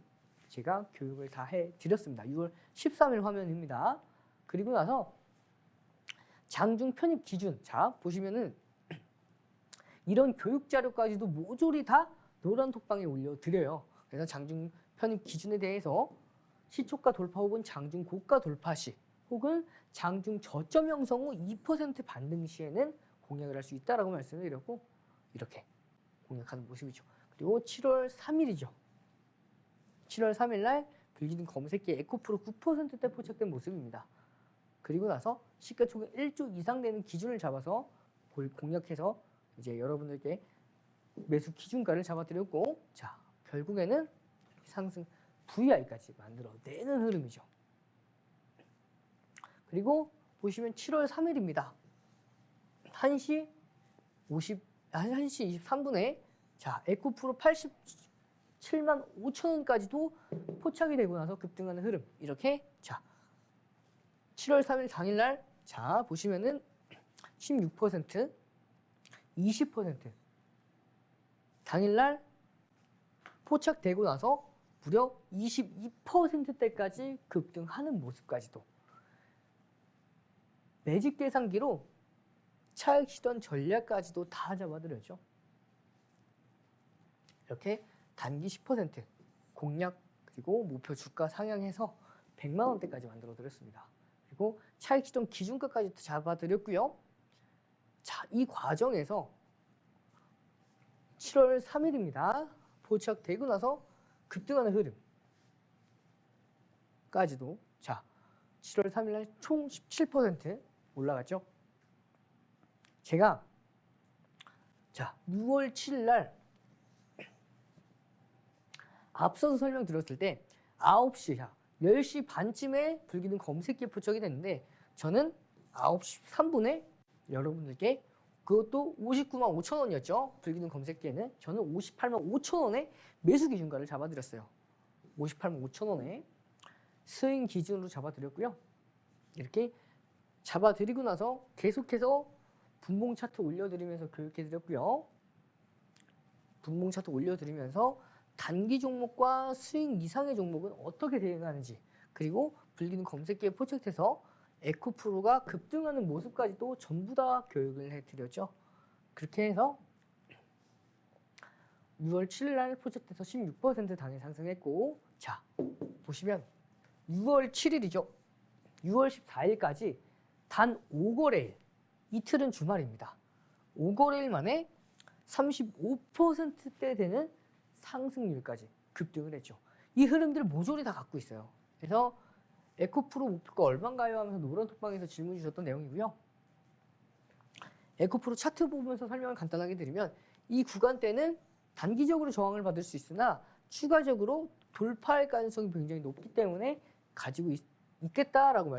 제가 교육을 다 해드렸습니다. 6월 13일 화면입니다. 그리고 나서 장중 편입 기준 자 보시면은 이런 교육 자료까지도 모조리 다 노란 톡방에 올려드려요. 그래서 장중 편입 기준에 대해서 시초가 돌파 혹은 장중 고가 돌파 시 혹은 장중 저점 형성 후 2% 반등 시에는 공략을 할 수 있다라고 말씀을 드렸고 이렇게 공략하는 모습이죠. 그리고 7월 3일이죠. 7월 3일 날 불기둥 검색기 에코프로 9%대 포착된 모습입니다. 그리고 나서 시가총액 1조 이상 되는 기준을 잡아서 공략해서 이제 여러분들께 매수 기준가를 잡아드렸고 자 결국에는 상승 VI까지 만들어내는 흐름이죠. 그리고 보시면 7월 3일입니다. 1시 23분에 자 에코프로 87만 5천 원까지도 포착이 되고 나서 급등하는 흐름 이렇게 자 7월 3일 당일날 자 보시면은 16% 20% 당일날 포착되고 나서 무려 22%대까지 급등하는 모습까지도 매직 계산기로 차익 시전 전략까지도 다 잡아드렸죠. 이렇게 단기 10% 공략 그리고 목표 주가 상향해서 100만 원대까지 만들어 드렸습니다. 그리고 차익 시전 기준가까지 잡아드렸고요. 자, 이 과정에서 7월 3일입니다. 포착되고 나서 급등하는 흐름까지도 자 7월 3일 날 총 17% 올라갔죠. 제가 자 6월 7일 날 앞서서 설명드렸을 때 9시 10시 반쯤에 불기둥 검색기에 포착이 됐는데 저는 9시 3분에 여러분들께 그것도 59만 5천 원이었죠. 불기둥 검색기에는 저는 58만 5천 원에 매수 기준가를 잡아드렸어요. 58만 5천 원에 스윙 기준으로 잡아드렸고요. 이렇게 잡아드리고 나서 계속해서 분봉 차트 올려드리면서 교육해드렸고요. 분봉 차트 올려드리면서 단기 종목과 스윙 이상의 종목은 어떻게 대응하는지 그리고 불기둥 검색기에 포착해서 에코프로가 급등하는 모습까지도 전부 다 교육을 해드렸죠. 그렇게 해서 6월 7일 날 포착돼서 16% 당일 상승했고 자 보시면 6월 7일이죠. 6월 14일까지 단 5거래일 이틀은 주말입니다. 5거래일 만에 35%대 되는 상승률까지 급등을 했죠. 이 흐름들을 모조리 다 갖고 있어요. 그래서 에코프로 목표가 얼마인가요? 하면서 노란톡방에서 질문 주셨던 내용이고요. 에코프로 차트 보면서 설명을 간단하게 드리면 이 구간대는 단기적으로 저항을 받을 수 있으나 추가적으로 돌파할 가능성이 굉장히 높기 때문에 가지고 있겠다라고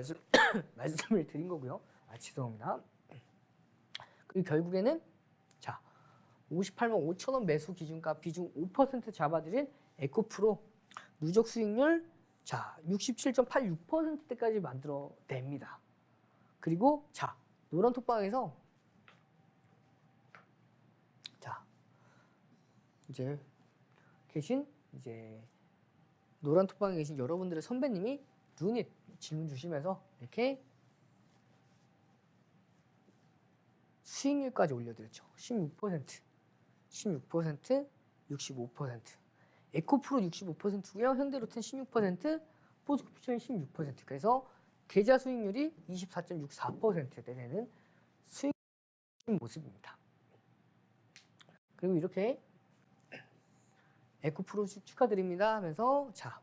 말씀을 드린 거고요. 죄송합니다. 그리고 결국에는 자 58만 5천 원 매수 기준가 비중 5% 잡아들인 에코프로 누적 수익률 자 67.86%대까지 만들어냅니다. 그리고 자 노란톡방에서 자 이제 계신 이제 노란톡방에 계신 여러분들의 선배님이 루닛 질문 주시면서 이렇게 수익률까지 올려드렸죠. 16%, 16%, 65%. 에코프로 65%고요. 현대로템 16%, 포스코피션 16%. 그래서 계좌 수익률이 24.64%대 되는 수익 모습입니다. 그리고 이렇게 에코프로 축하드립니다 하면서 자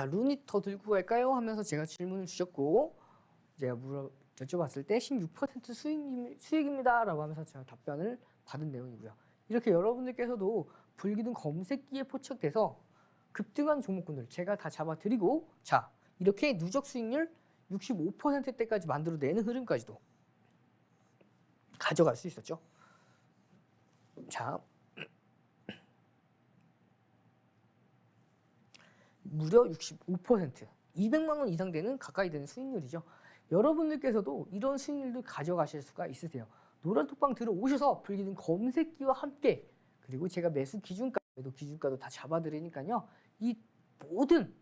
루닛 더 들고 갈까요? 하면서 제가 질문을 주셨고 제가 여쭤봤을 때 16% 수익입니다 라고 하면서 제가 답변을 받은 내용이고요. 이렇게 여러분들께서도 불기둥 검색기에 포착돼서 급등한 종목군들 제가 다 잡아드리고 자 이렇게 누적 수익률 65%대까지 만들어내는 흐름까지도 가져갈 수 있었죠. 자 무려 65% 200만 원 이상 되는 가까이 되는 수익률이죠. 여러분들께서도 이런 수익률도 가져가실 수가 있으세요. 노란톡방 들어오셔서 불기둥 검색기와 함께 그리고 제가 매수 기준가, 매도 기준가도 다 잡아드리니까요. 이 모든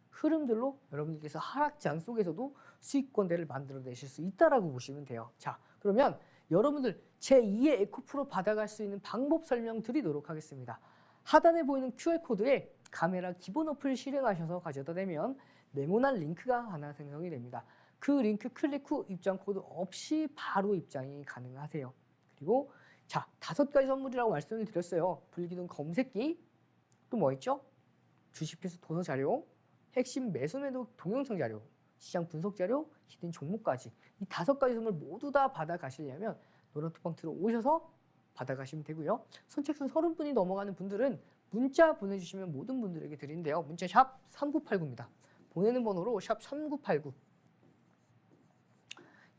흐름들로 여러분들께서 하락장 속에서도 수익권대를 만들어내실 수 있다라고 보시면 돼요. 자, 그러면 여러분들 제2의 에코프로 받아갈 수 있는 방법 설명드리도록 하겠습니다. 하단에 보이는 QR코드에 카메라 기본 어플 실행하셔서 가져다 대면 네모난 링크가 하나 생성이 됩니다. 그 링크 클릭 후 입장 코드 없이 바로 입장이 가능하세요. 그리고 자 5가지 선물이라고 말씀을 드렸어요. 불기둥 검색기, 또 뭐 있죠? 주식필수 도서 자료, 핵심 매수 매도 동영상 자료, 시장 분석 자료, 히든 종목까지 이 5가지 선물 모두 다 받아가시려면 노란톡방 들어오셔서 받아가시면 되고요. 선착순 30분이 넘어가는 분들은 문자 보내주시면 모든 분들에게 드리는데요. 문자 샵 3989입니다. 보내는 번호로 샵 3989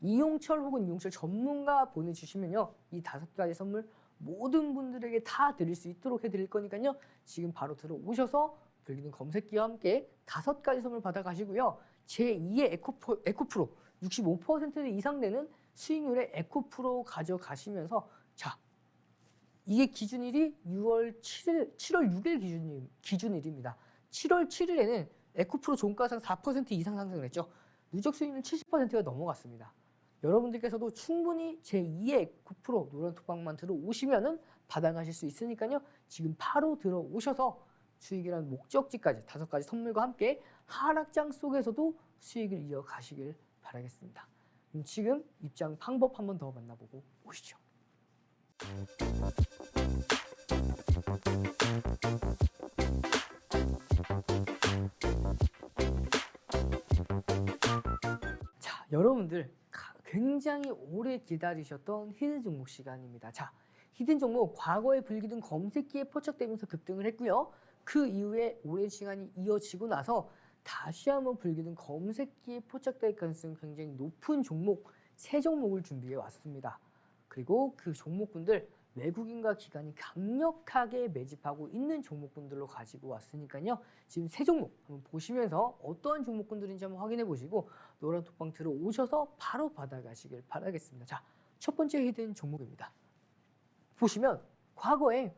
이용철 혹은 이용철 전문가 보내주시면요. 이 5가지 선물 모든 분들에게 다 드릴 수 있도록 해드릴 거니까요. 지금 바로 들어오셔서 불기둥 검색기와 함께 5가지 선물 받아가시고요. 제2의 에코프로 65% 이상 되는 수익률의 에코프로 가져가시면서 자 이게 기준일이 7월 6일 기준일입니다. 7월 7일에는 에코프로 종가상 4% 이상 상승을 했죠. 누적 수익률 70%가 넘어갔습니다. 여러분들께서도 충분히 제2의 에코프로 노란톡방만 들어오시면은 받아가실 수 있으니까요. 지금 바로 들어오셔서 수익이라는 목적지까지 5가지 선물과 함께 하락장 속에서도 수익을 이어가시길 바라겠습니다. 그럼 지금 입장 방법 한 번 더 만나보고 오시죠. 자, 여러분들 굉장히 오래 기다리셨던 히든 종목 시간입니다. 자, 히든 종목 과거의 불기둥 검색기에 포착되면서 급등을 했고요. 그 이후에 오랜 시간이 이어지고 나서 다시 한번 불기둥 검색기에 포착될 가능성이 굉장히 높은 종목 3종목을 준비해 왔습니다. 그리고 그 종목군들 외국인과 기관이 강력하게 매집하고 있는 종목군들로 가지고 왔으니까요. 지금 3종목 한번 보시면서 어떠한 종목군들인지 한번 확인해 보시고 노란톡방 들어오셔서 바로 받아가시길 바라겠습니다. 자, 첫 번째 히든 종목입니다. 보시면 과거에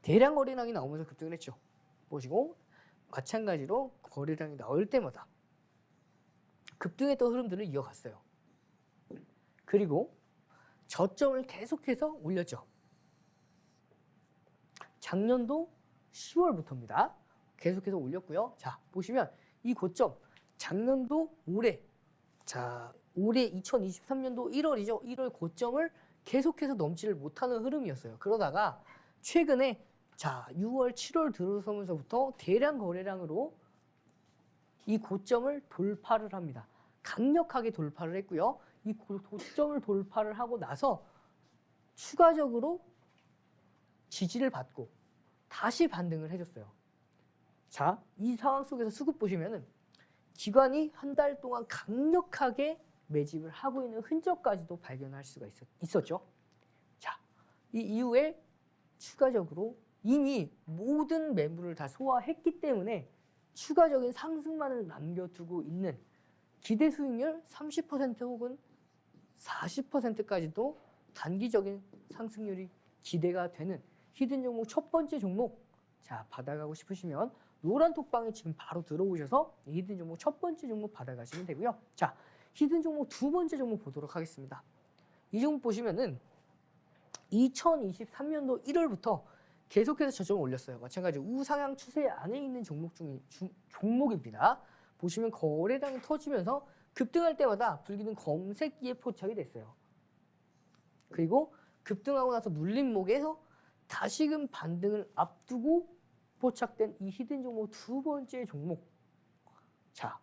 대량 거래량이 나오면서 급등을 했죠. 보시고 마찬가지로 거래량이 나올 때마다 급등했던 흐름들을 이어갔어요. 그리고 저점을 계속해서 올렸죠. 작년도 10월부터입니다. 계속해서 올렸고요. 자, 보시면 이 고점 작년도 올해 자, 올해 2023년도 1월이죠. 1월 고점을 계속해서 넘지를 못하는 흐름이었어요. 그러다가 최근에 자, 6월, 7월 들어서면서부터 대량 거래량으로 이 고점을 돌파를 합니다. 강력하게 돌파를 했고요. 이 고점을 돌파를 하고 나서 추가적으로 지지를 받고 다시 반등을 해줬어요. 자, 이 상황 속에서 수급 보시면은 기관이 한 달 동안 강력하게 매집을 하고 있는 흔적까지도 발견할 수가 있었죠. 자, 이 이후에 추가적으로 이미 모든 매물을 다 소화했기 때문에 추가적인 상승만을 남겨두고 있는 기대 수익률 30% 혹은 40%까지도 단기적인 상승률이 기대가 되는 히든 종목 첫 번째 종목, 자, 받아가고 싶으시면 노란 톡방에 지금 바로 들어오셔서 히든 종목 첫 번째 종목 받아가시면 되고요. 자, 히든 종목 두 번째 종목 보도록 하겠습니다. 이 종목 보시면은 2023년도 1월부터 계속해서 저점을 올렸어요. 마찬가지로 우상향 추세 안에 있는 종목입니다. 보시면 거래량이 터지면서 급등할 때마다 불기는 검색기에 포착이 됐어요. 그리고 급등하고 나서 눌림목에서 다시금 반등을 앞두고 포착된 이 히든 종목 두 번째 종목. 자,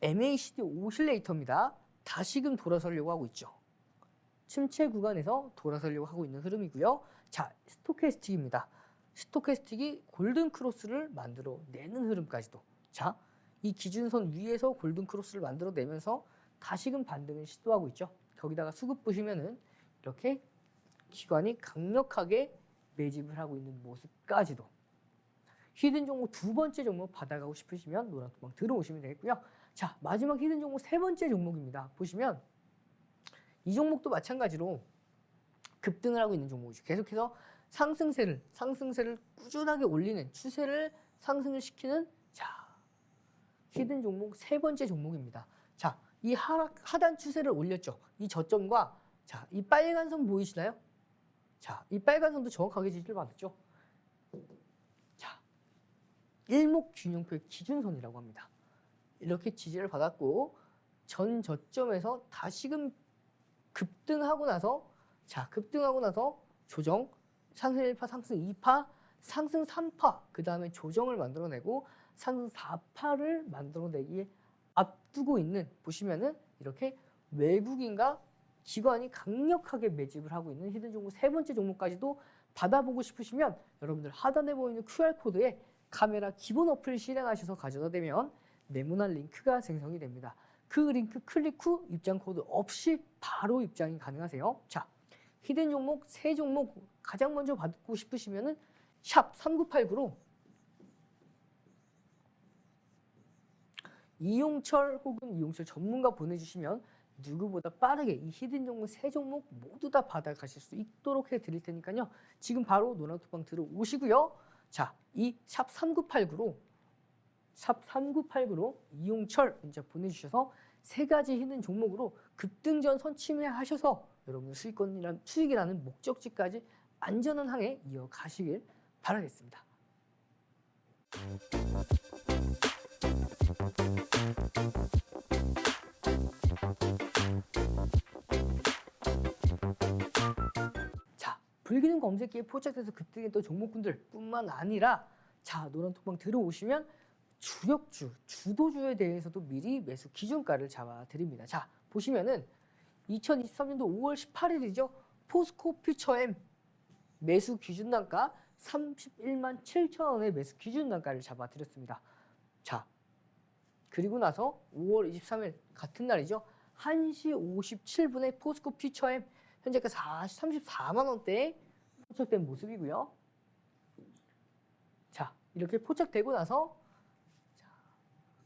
MACD 오실레이터입니다. 다시금 돌아서려고 하고 있죠. 침체 구간에서 돌아서려고 하고 있는 흐름이고요. 자, 스토캐스틱입니다. 스토캐스틱이 골든 크로스를 만들어내는 흐름까지도. 자, 이 기준선 위에서 골든 크로스를 만들어내면서 다시금 반등을 시도하고 있죠. 거기다가 수급 보시면은 이렇게 기관이 강력하게 매집을 하고 있는 모습까지도. 히든 종목 두 번째 종목 받아가고 싶으시면 노란 톡방 들어오시면 되겠고요. 자, 마지막 히든 종목 세 번째 종목입니다. 보시면 이 종목도 마찬가지로 급등을 하고 있는 종목이죠. 계속해서 상승세를 꾸준하게 올리는 추세를 상승을 시키는 자, 히든 종목 세 번째 종목입니다. 자, 이 하단 추세를 올렸죠. 이 저점과 자, 이 빨간 선 보이시나요? 자, 이 빨간 선도 정확하게 지지를 받았죠. 자, 일목균형표의 기준선이라고 합니다. 이렇게 지지를 받았고 전 저점에서 다시금 급등하고 나서 조정, 상승 1파, 상승 2파, 상승 3파, 그 다음에 조정을 만들어내고 상승 4파를 만들어내기에 앞두고 있는, 보시면은 이렇게 외국인과 기관이 강력하게 매집을 하고 있는 히든 종목 세 번째 종목까지도 받아보고 싶으시면 여러분들 하단에 보이는 QR코드에 카메라 기본 어플 실행하셔서 가져다 대면 네모난 링크가 생성이 됩니다. 그 링크 클릭 후 입장 코드 없이 바로 입장이 가능하세요. 자, 히든 종목 세 종목 가장 먼저 받고 싶으시면은 샵 3989로 이용철 혹은 이용철 전문가 보내주시면 누구보다 빠르게 이 히든 종목 세 종목 모두 다 받아가실 수 있도록 해드릴 테니까요. 지금 바로 노란톡방 들어오시고요. 자, 이 샵 3989로 이용철 문자 보내주셔서 세 가지 히든 종목으로 급등전 선침해하셔서 여러분의 수익이라는 목적지까지 안전한 항해 이어가시길 바라겠습니다. 자, 불기능 검색기에 포착돼서 급등했던 종목군들 뿐만 아니라 자, 노란톡방 들어오시면 주도주에 대해서도 미리 매수 기준가를 잡아드립니다. 자, 보시면은 2023년도 5월 18일이죠. 포스코 퓨처엠 매수 기준 단가 31만 7천 원의 매수 기준 단가를 잡아드렸습니다. 자, 그리고 나서 5월 23일 같은 날이죠. 1시 57분에 포스코 퓨처엠 현재가 34만 원대에 포착된 모습이고요. 자, 이렇게 포착되고 나서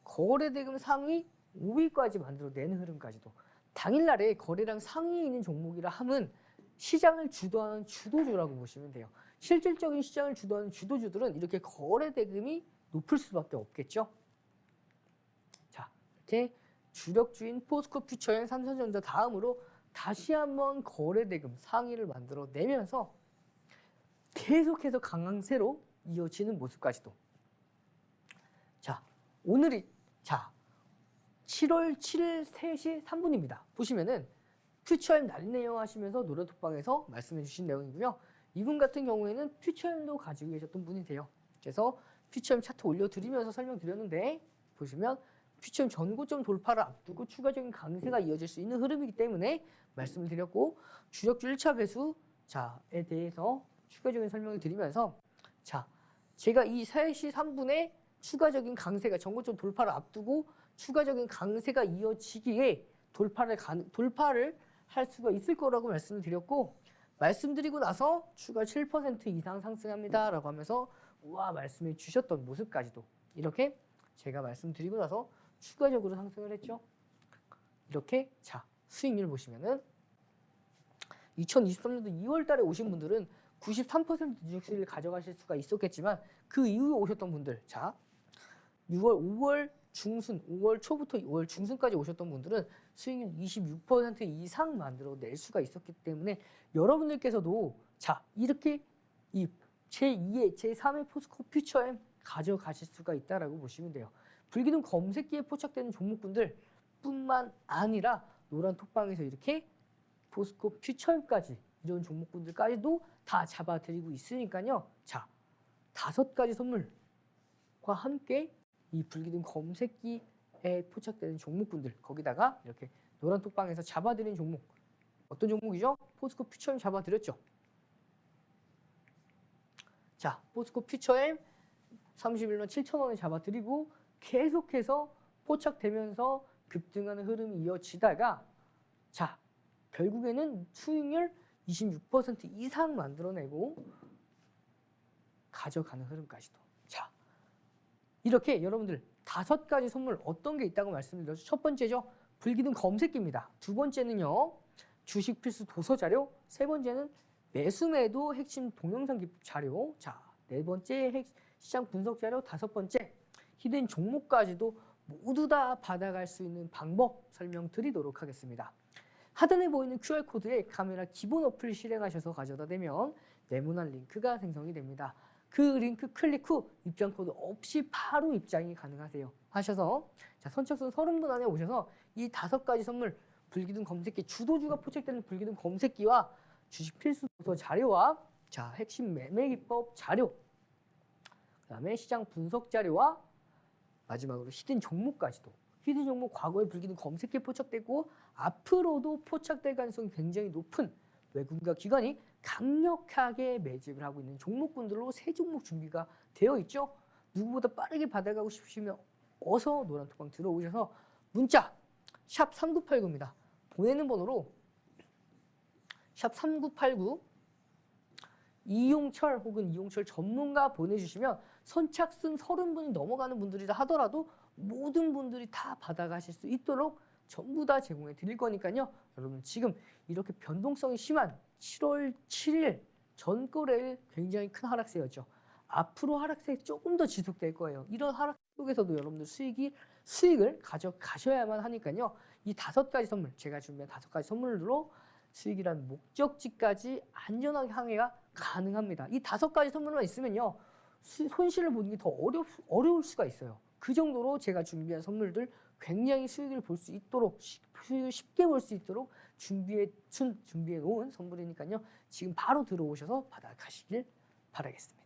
거래대금 상위 5위까지 만들어내는 흐름까지도. 당일날에 거래량 상위에 있는 종목이라 함은 시장을 주도하는 주도주라고 보시면 돼요. 실질적인 시장을 주도하는 주도주들은 이렇게 거래대금이 높을 수밖에 없겠죠. 자, 이렇게 주력주인 포스코 퓨처엠, 삼성전자 다음으로 다시 한번 거래대금 상위를 만들어내면서 계속해서 강세로 이어지는 모습까지도. 자, 오늘이 자, 7월 7일 3시 3분입니다. 보시면은 퓨처엠 날리네요 하시면서 노래톡방에서 말씀해 주신 내용이고요. 이분 같은 경우에는 퓨처엠도 가지고 계셨던 분이세요. 그래서 퓨처엠 차트 올려드리면서 설명드렸는데 보시면 퓨처엠 전고점 돌파를 앞두고 추가적인 강세가 이어질 수 있는 흐름이기 때문에 말씀을 드렸고 주력주 1차 배수 자에 대해서 추가적인 설명을 드리면서 자 제가 이 3시 3분에 추가적인 강세가 전고점 돌파를 앞두고 추가적인 강세가 이어지기에 돌파를 할 수가 있을 거라고 말씀을 드렸고 말씀드리고 나서 추가 7% 이상 상승합니다 라고 하면서 우와 말씀해 주셨던 모습까지도 이렇게 제가 말씀드리고 나서 추가적으로 상승을 했죠. 이렇게 자 수익률 보시면은 2023년도 2월 달에 오신 분들은 93% 주식수익을 가져가실 수가 있었겠지만 그 이후에 오셨던 분들 자 6월, 5월 중순, 5월 초부터 5월 중순까지 오셨던 분들은 수익률 26% 이상 만들어낼 수가 있었기 때문에 여러분들께서도 자 이렇게 이 제2의, 제3의 포스코 퓨처엠 가져가실 수가 있다라고 보시면 돼요. 불기둥 검색기에 포착되는 종목군들 뿐만 아니라 노란 톡방에서 이렇게 포스코 퓨처엠까지 이런 종목군들까지도 다 잡아드리고 있으니까요. 자, 5가지 선물과 함께 이 불기둥 검색기에 포착되는 종목군들 거기다가 이렇게 노란 톡방에서 잡아드린 종목 어떤 종목이죠? 포스코 퓨처엠 잡아드렸죠. 자, 포스코 퓨처엠 31만 7천원에 잡아드리고 계속해서 포착되면서 급등하는 흐름이 이어지다가 자, 결국에는 수익률 26% 이상 만들어내고 가져가는 흐름까지도. 자, 이렇게 여러분들 5가지 선물 어떤 게 있다고 말씀드렸죠. 첫 번째죠. 불기둥 검색기입니다. 두 번째는요. 주식 필수 도서 자료. 세 번째는 매수매도 핵심 동영상 기법 자료. 자, 네 번째 시장 분석 자료. 다섯 번째 히든 종목까지도 모두 다 받아갈 수 있는 방법 설명드리도록 하겠습니다. 하단에 보이는 QR코드에 카메라 기본 어플 실행하셔서 가져다 대면 네모난 링크가 생성이 됩니다. 그 링크 클릭 후 입장 코드 없이 바로 입장이 가능하세요. 하셔서 자 선착순 30분 안에 오셔서 이 5가지 선물 불기둥 검색기 주도주가 포착되는 불기둥 검색기와 주식 필수 도서 자료와 자 핵심 매매 기법 자료 그다음에 시장 분석 자료와 마지막으로 히든 종목까지도 히든 종목 과거에 불기둥 검색기에 포착되고 앞으로도 포착될 가능성이 굉장히 높은 외국인과 기관이 강력하게 매집을 하고 있는 종목군들로 세 종목 준비가 되어 있죠. 누구보다 빠르게 받아가고 싶으시면 어서 노란톡방 들어오셔서 문자 샵 3989입니다. 보내는 번호로 샵 3989 이용철 혹은 이용철 전문가 보내주시면 선착순 30분이 넘어가는 분들이라 하더라도 모든 분들이 다 받아가실 수 있도록 전부 다 제공해 드릴 거니까요. 여러분 지금 이렇게 변동성이 심한 7월 7일 전거래일 굉장히 큰 하락세였죠. 앞으로 하락세 조금 더 지속될 거예요. 이런 하락 속에서도 여러분들 수익을 가져가셔야만 하니까요. 이 5가지 선물, 제가 준비한 5가지 선물로 수익이라는 목적지까지 안전하게 항해가 가능합니다. 이 5가지 선물만 있으면요. 손실을 보는 게 더 어려울 수가 있어요. 그 정도로 제가 준비한 선물들 굉장히 수익을 볼 수 있도록 쉽게 볼 수 있도록 준비해 놓은 선물이니까요. 지금 바로 들어오셔서 받아가시길 바라겠습니다.